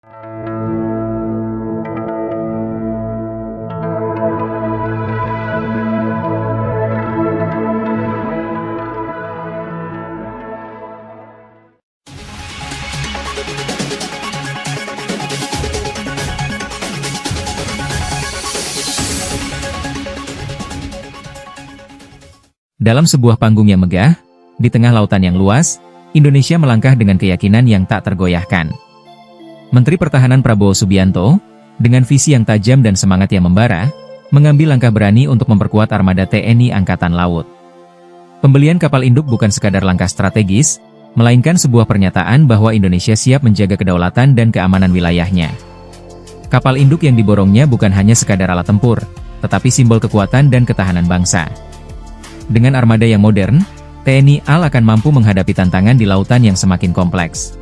Dalam sebuah panggung yang megah, di tengah lautan yang luas, Indonesia melangkah dengan keyakinan yang tak tergoyahkan. Menteri Pertahanan Prabowo Subianto, dengan visi yang tajam dan semangat yang membara, mengambil langkah berani untuk memperkuat armada TNI Angkatan Laut. Pembelian kapal induk bukan sekadar langkah strategis, melainkan sebuah pernyataan bahwa Indonesia siap menjaga kedaulatan dan keamanan wilayahnya. Kapal induk yang diborongnya bukan hanya sekadar alat tempur, tetapi simbol kekuatan dan ketahanan bangsa. Dengan armada yang modern, TNI AL akan mampu menghadapi tantangan di lautan yang semakin kompleks.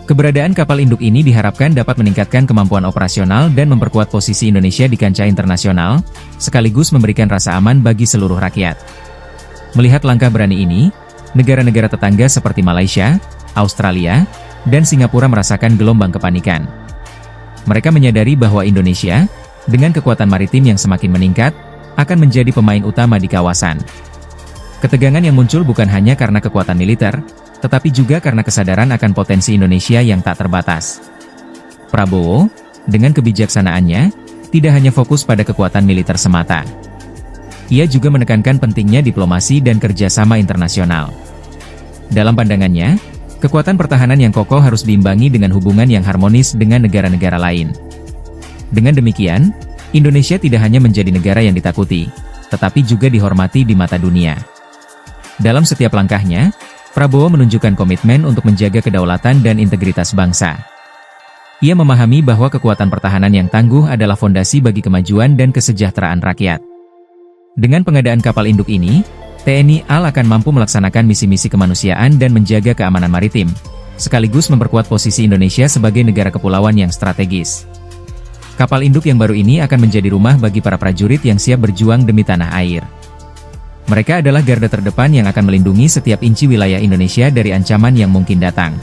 Keberadaan kapal induk ini diharapkan dapat meningkatkan kemampuan operasional dan memperkuat posisi Indonesia di kancah internasional, sekaligus memberikan rasa aman bagi seluruh rakyat. Melihat langkah berani ini, negara-negara tetangga seperti Malaysia, Australia, dan Singapura merasakan gelombang kepanikan. Mereka menyadari bahwa Indonesia, dengan kekuatan maritim yang semakin meningkat, akan menjadi pemain utama di kawasan. Ketegangan yang muncul bukan hanya karena kekuatan militer, tetapi juga karena kesadaran akan potensi Indonesia yang tak terbatas. Prabowo, dengan kebijaksanaannya, tidak hanya fokus pada kekuatan militer semata. Ia juga menekankan pentingnya diplomasi dan kerjasama internasional. Dalam pandangannya, kekuatan pertahanan yang kokoh harus diimbangi dengan hubungan yang harmonis dengan negara-negara lain. Dengan demikian, Indonesia tidak hanya menjadi negara yang ditakuti, tetapi juga dihormati di mata dunia. Dalam setiap langkahnya, Prabowo menunjukkan komitmen untuk menjaga kedaulatan dan integritas bangsa. Ia memahami bahwa kekuatan pertahanan yang tangguh adalah fondasi bagi kemajuan dan kesejahteraan rakyat. Dengan pengadaan kapal induk ini, TNI AL akan mampu melaksanakan misi-misi kemanusiaan dan menjaga keamanan maritim, sekaligus memperkuat posisi Indonesia sebagai negara kepulauan yang strategis. Kapal induk yang baru ini akan menjadi rumah bagi para prajurit yang siap berjuang demi tanah air. Mereka adalah garda terdepan yang akan melindungi setiap inci wilayah Indonesia dari ancaman yang mungkin datang.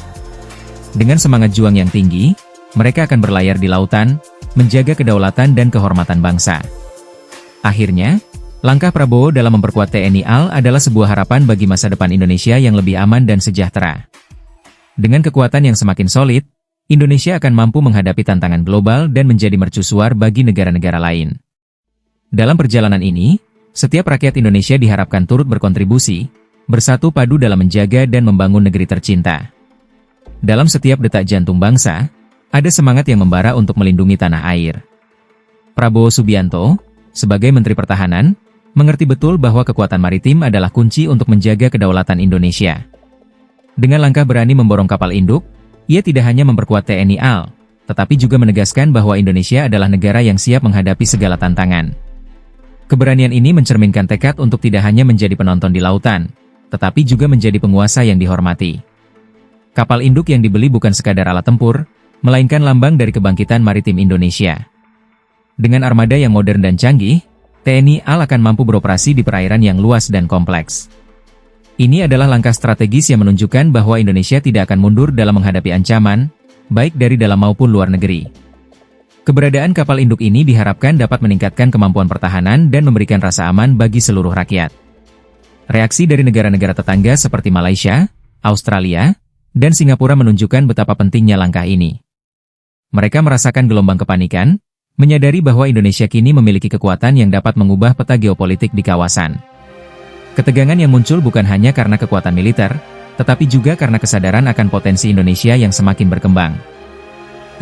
Dengan semangat juang yang tinggi, mereka akan berlayar di lautan, menjaga kedaulatan dan kehormatan bangsa. Akhirnya, langkah Prabowo dalam memperkuat TNI AL adalah sebuah harapan bagi masa depan Indonesia yang lebih aman dan sejahtera. Dengan kekuatan yang semakin solid, Indonesia akan mampu menghadapi tantangan global dan menjadi mercusuar bagi negara-negara lain. Dalam perjalanan ini, setiap rakyat Indonesia diharapkan turut berkontribusi, bersatu padu dalam menjaga dan membangun negeri tercinta. Dalam setiap detak jantung bangsa, ada semangat yang membara untuk melindungi tanah air. Prabowo Subianto, sebagai Menteri Pertahanan, mengerti betul bahwa kekuatan maritim adalah kunci untuk menjaga kedaulatan Indonesia. Dengan langkah berani memborong kapal induk, ia tidak hanya memperkuat TNI AL, tetapi juga menegaskan bahwa Indonesia adalah negara yang siap menghadapi segala tantangan. Keberanian ini mencerminkan tekad untuk tidak hanya menjadi penonton di lautan, tetapi juga menjadi penguasa yang dihormati. Kapal induk yang dibeli bukan sekadar alat tempur, melainkan lambang dari kebangkitan maritim Indonesia. Dengan armada yang modern dan canggih, TNI AL akan mampu beroperasi di perairan yang luas dan kompleks. Ini adalah langkah strategis yang menunjukkan bahwa Indonesia tidak akan mundur dalam menghadapi ancaman, baik dari dalam maupun luar negeri. Keberadaan kapal induk ini diharapkan dapat meningkatkan kemampuan pertahanan dan memberikan rasa aman bagi seluruh rakyat. Reaksi dari negara-negara tetangga seperti Malaysia, Australia, dan Singapura menunjukkan betapa pentingnya langkah ini. Mereka merasakan gelombang kepanikan, menyadari bahwa Indonesia kini memiliki kekuatan yang dapat mengubah peta geopolitik di kawasan. Ketegangan yang muncul bukan hanya karena kekuatan militer, tetapi juga karena kesadaran akan potensi Indonesia yang semakin berkembang.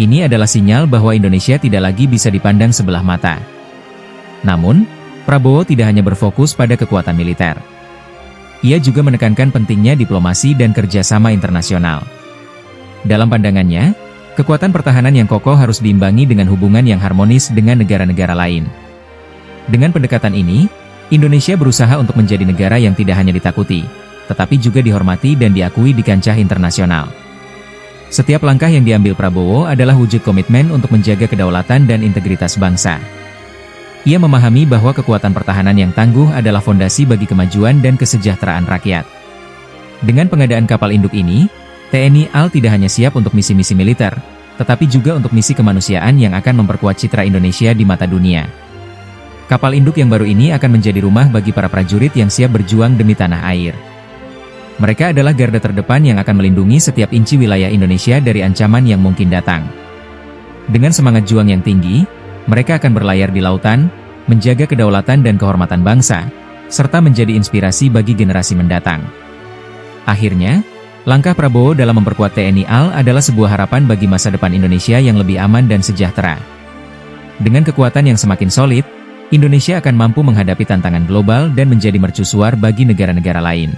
Ini adalah sinyal bahwa Indonesia tidak lagi bisa dipandang sebelah mata. Namun, Prabowo tidak hanya berfokus pada kekuatan militer. Ia juga menekankan pentingnya diplomasi dan kerjasama internasional. Dalam pandangannya, kekuatan pertahanan yang kokoh harus diimbangi dengan hubungan yang harmonis dengan negara-negara lain. Dengan pendekatan ini, Indonesia berusaha untuk menjadi negara yang tidak hanya ditakuti, tetapi juga dihormati dan diakui di kancah internasional. Setiap langkah yang diambil Prabowo adalah wujud komitmen untuk menjaga kedaulatan dan integritas bangsa. Ia memahami bahwa kekuatan pertahanan yang tangguh adalah fondasi bagi kemajuan dan kesejahteraan rakyat. Dengan pengadaan kapal induk ini, TNI AL tidak hanya siap untuk misi-misi militer, tetapi juga untuk misi kemanusiaan yang akan memperkuat citra Indonesia di mata dunia. Kapal induk yang baru ini akan menjadi rumah bagi para prajurit yang siap berjuang demi tanah air. Mereka adalah garda terdepan yang akan melindungi setiap inci wilayah Indonesia dari ancaman yang mungkin datang. Dengan semangat juang yang tinggi, mereka akan berlayar di lautan, menjaga kedaulatan dan kehormatan bangsa, serta menjadi inspirasi bagi generasi mendatang. Akhirnya, langkah Prabowo dalam memperkuat TNI AL adalah sebuah harapan bagi masa depan Indonesia yang lebih aman dan sejahtera. Dengan kekuatan yang semakin solid, Indonesia akan mampu menghadapi tantangan global dan menjadi mercusuar bagi negara-negara lain.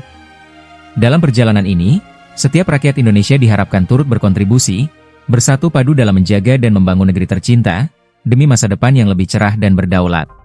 Dalam perjalanan ini, setiap rakyat Indonesia diharapkan turut berkontribusi, bersatu padu dalam menjaga dan membangun negeri tercinta, demi masa depan yang lebih cerah dan berdaulat.